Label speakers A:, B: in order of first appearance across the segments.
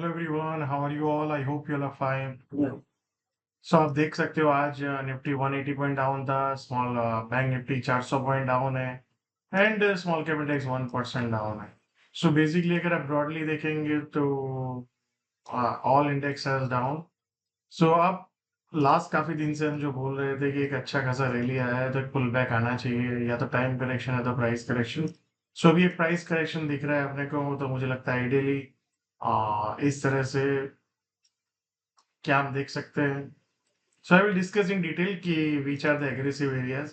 A: Hello everyone, how are you all? I hope you are fine. So आप देख सकते हो आज निफ्टी 180 पॉइंट डाउन था। Small bank Nifty 400 point down है and small cap index 1% down है। So basically अगर आप ब्रॉडली देखेंगे तो all index has down. So आप लास्ट काफी दिन से हम जो बोल रहे थे कि एक अच्छा खासा रैली आया है तो एक पुल बैक आना चाहिए, या तो टाइम करेक्शन है तो प्राइस करेक्शन। सो अभी एक प्राइस करेक्शन दिख रहा है अपने को, तो मुझे लगता है आइडियली इस तरह से क्या हम देख सकते हैं। So I will discuss in detail कि which are the aggressive areas.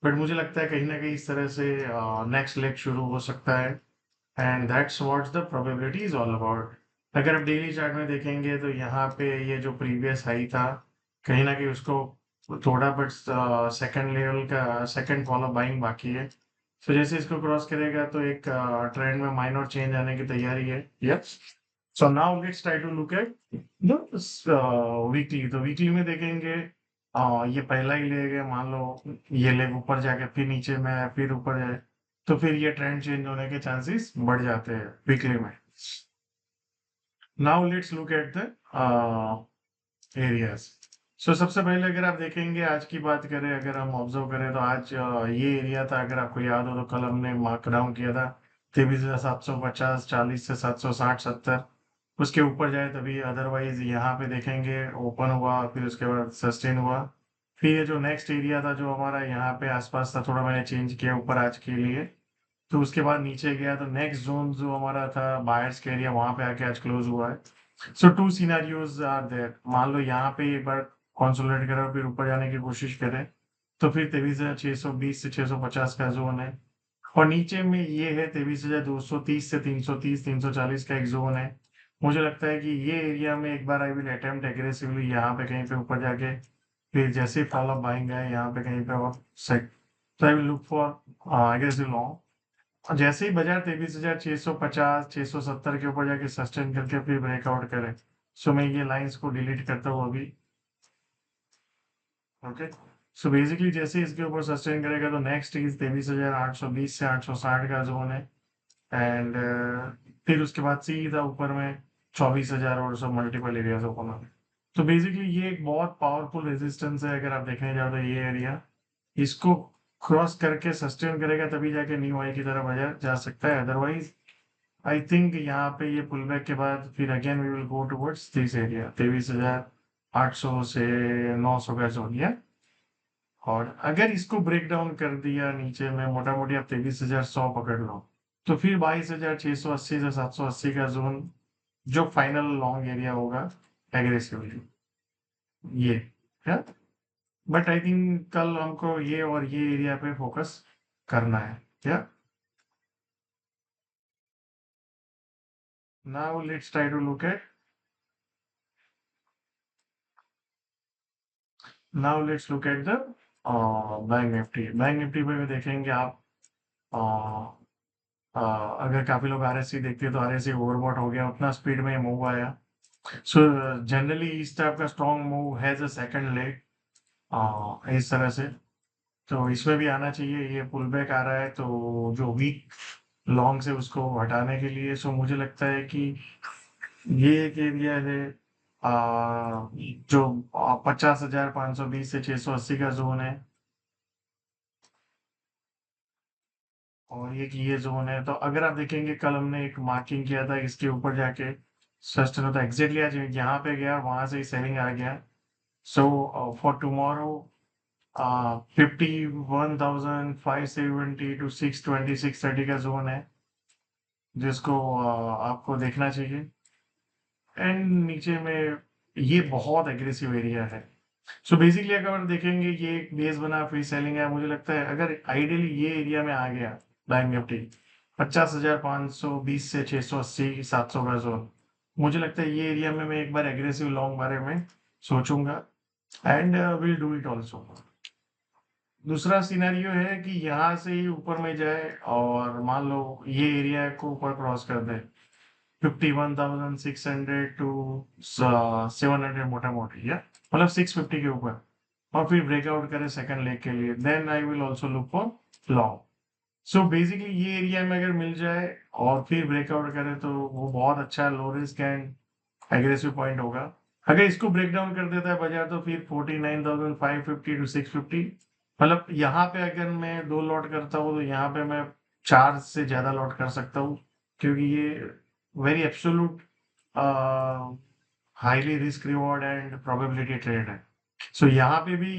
A: But मुझे लगता है कहीं ना कहीं इस तरह से नेक्स्ट लेग शुरू हो सकता है and that's what's the probability is all about. अगर आप डेली चार्ट में देखेंगे तो यहाँ पे ये जो प्रीवियस हाई था, कहीं ना कहीं उसको थोड़ा बट सेकंड लेवल का सेकंड फॉलो बाइंग बाकी है। तो जैसे इसको क्रॉस करेगा तो एक ट्रेंड में माइनर चेंज आने की तैयारी है। Yes. So now let's try to look at the weekly. तो वीकली में देखेंगे ये पहला ही लेग है, मान लो ये लेग ऊपर जाके फिर नीचे में आया, फिर ऊपर जाए, तो फिर ये ट्रेंड चेंज होने के चांसेस बढ़ जाते हैं वीकली में। Now let's look at the areas. So सबसे पहले अगर आप देखेंगे आज की बात करें, अगर हम ऑब्जर्व करें तो आज ये एरिया था, अगर आपको याद हो तो कल हमने मार्क डाउन किया था 23,750, 40 से 760 70। उसके ऊपर जाए तभी, अदरवाइज यहाँ पे देखेंगे ओपन हुआ, फिर उसके बाद सस्टेन हुआ। फिर ये जो नेक्स्ट एरिया था जो हमारा यहाँ पे आसपास था, थोड़ा मैंने चेंज किया ऊपर आज के लिए। तो उसके बाद नीचे गया तो नेक्स्ट जोन जो हमारा था बायर्स का एरिया, वहां पे आके आज क्लोज हुआ है। सो टू सिनेरियोज आर देयर। मान लो यहाँ पे एक बार कंसोलिडेट करें और फिर ऊपर जाने की कोशिश करें, तो फिर 23,620 से 650 का जोन है। और नीचे में ये है 23,230 से 330 340 का एक जोन है। मुझे लगता है कि ये एरिया में एक बार आई विल अटेम्प्ट एग्रेसिवली यहाँ पे कहीं पे ऊपर जाके, फिर जैसे ही फॉलो बाइंग है यहाँ पे कहीं पे और सेट। तो I will look for aggressive long. और जैसे ही बाजार 23,650 670 के ऊपर जाके सस्टेन करके फिर ब्रेकआउट करे, सो मैं ये लाइंस को डिलीट करता हूँ अभी। ओके। सो बेसिकली जैसे ही इसके ऊपर सस्टेन करेगा तो नेक्स्ट इज 23,820 से 860 का जोन है। एंड फिर उसके बाद सीधा ऊपर में 24,000 और सब मल्टीपल एरियाज ओपन होंगे। तो बेसिकली ये एक बहुत पावरफुल रेजिस्टेंस है, अगर आप देखने जाओ तो ये एरिया इसको क्रॉस करके सस्टेन करेगा तभी जाके न्यू हाई की तरफ बाजार जा सकता है। अदरवाइज आई थिंक यहाँ पे ये पुल बैक के बाद फिर again we will go towards this area 23,800 से 900 का जोन है। और अगर इसको ब्रेक डाउन कर दिया नीचे में, मोटा मोटी आप 23,100 पकड़ लो, तो फिर 22,680 से 780 का जोन जो फाइनल लॉन्ग एरिया होगा एग्रेसिवली ये है। बट आई थिंक कल हमको ये और ये एरिया पे फोकस करना है क्या। Now let's try to look at now let's look at the bank Nifty. Bank Nifty पे भी देखेंगे आप, अगर काफी लोग आरएससी देखते हैं तो आरएससी ओवरबॉट हो गया, उतना स्पीड में मूव आया। सो जनरली इस टाइप का strong move has a second leg इस तरह से। तो इसमें भी आना चाहिए, ये पुल बैक आ रहा है तो जो वीक लॉन्ग से उसको हटाने के लिए। सो मुझे लगता है कि ये एक एरिया है जो 50,520 से 680 का जोन है। और ये जोन है, तो अगर आप देखेंगे कल हमने एक मार्किंग किया था इसके ऊपर जाके सस्टेन होता एग्जैक्टली आज यहाँ पे गया, वहां से ही सेलिंग आ गया। सो फॉर टुमारो 51,570 टू 620 630 का जोन है जिसको आपको देखना चाहिए। एंड नीचे में ये बहुत एग्रेसिव एरिया है। सो बेसिकली अगर आप देखेंगे ये एक बेस बना फिर सेलिंग है, मुझे लगता है अगर आइडियली ये एरिया में आ गया बैंक निफ्टी 50,520 से 680 700 का जोन, मुझे लगता है ये एरिया में मैं एक बार एग्रेसिव लॉन्ग बारे में सोचूंगा and will do it also. दूसरा सिनेरियो है कि यहाँ से ही ऊपर में जाए और मान लो ये एरिया को ऊपर क्रॉस कर दे 51,600 टू 700 मोटा मोटी, या मतलब 650 के ऊपर, और फिर ब्रेकआउट करे सेकंड लेग के लिए, then I will also look for long. So basically ये एरिया में अगर मिल जाए और फिर ब्रेकआउट करे तो वो बहुत अच्छा low risk and aggressive point होगा। अगर इसको ब्रेक डाउन कर देता है बाजार तो फिर 49,550 टू 650, मतलब यहाँ पे अगर मैं 2 लॉट करता हूँ तो यहाँ पे मैं 4 से ज्यादा लॉट कर सकता हूँ, क्योंकि ये very absolute highly risk reward and probability trade है। सो यहाँ पे भी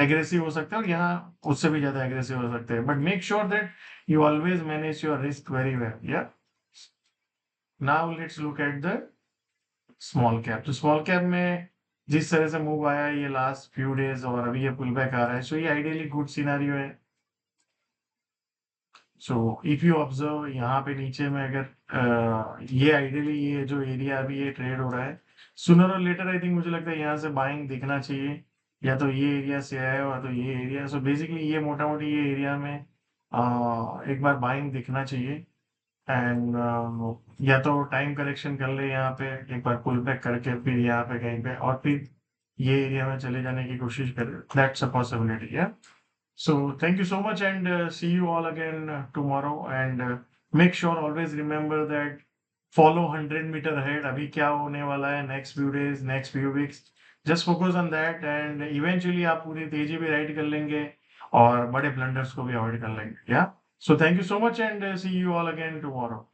A: एग्रेसिव हो सकते हैं और यहाँ उससे भी ज्यादा एग्रेसिव हो सकते हैं, but make sure that you always manage your risk very well. या now let's look at the small cap. तो स्मॉल कैप में जिस तरह से मूव आया ये लास्ट फ्यू डेज और अभी ये पुल बैक आ रहा है, सो ये आइडियली गुड सिनारियो है। सो इफ यू ऑब्जर्व यहाँ पे नीचे में अगर ये आइडियली ये जो एरिया अभी ये ट्रेड हो रहा है, सुनर और लेटर आई थिंक मुझे लगता है यहाँ से बाइंग दिखना चाहिए, या तो ये एरिया से आया हो या तो ये एरिया। सो बेसिकली ये मोटा मोटी ये एरिया में एक बार बाइंग दिखना चाहिए। एंड या तो टाइम करेक्शन कर ले यहाँ पे एक बार पुल बैक करके, फिर यहाँ पे कहीं पे और फिर ये एरिया में चले जाने की कोशिश करे, दैट्स अ पॉसिबिलिटी। या so thank you so much and see you all again tomorrow, and make sure always remember that follow 100 meter ahead अभी क्या होने वाला है next few days, next few weeks, just focus on that and eventually आप पूरी तेजी भी ride कर लेंगे और बड़े ब्लंडर्स को भी अवॉइड कर लेंगे। या so thank you so much and see you all again tomorrow.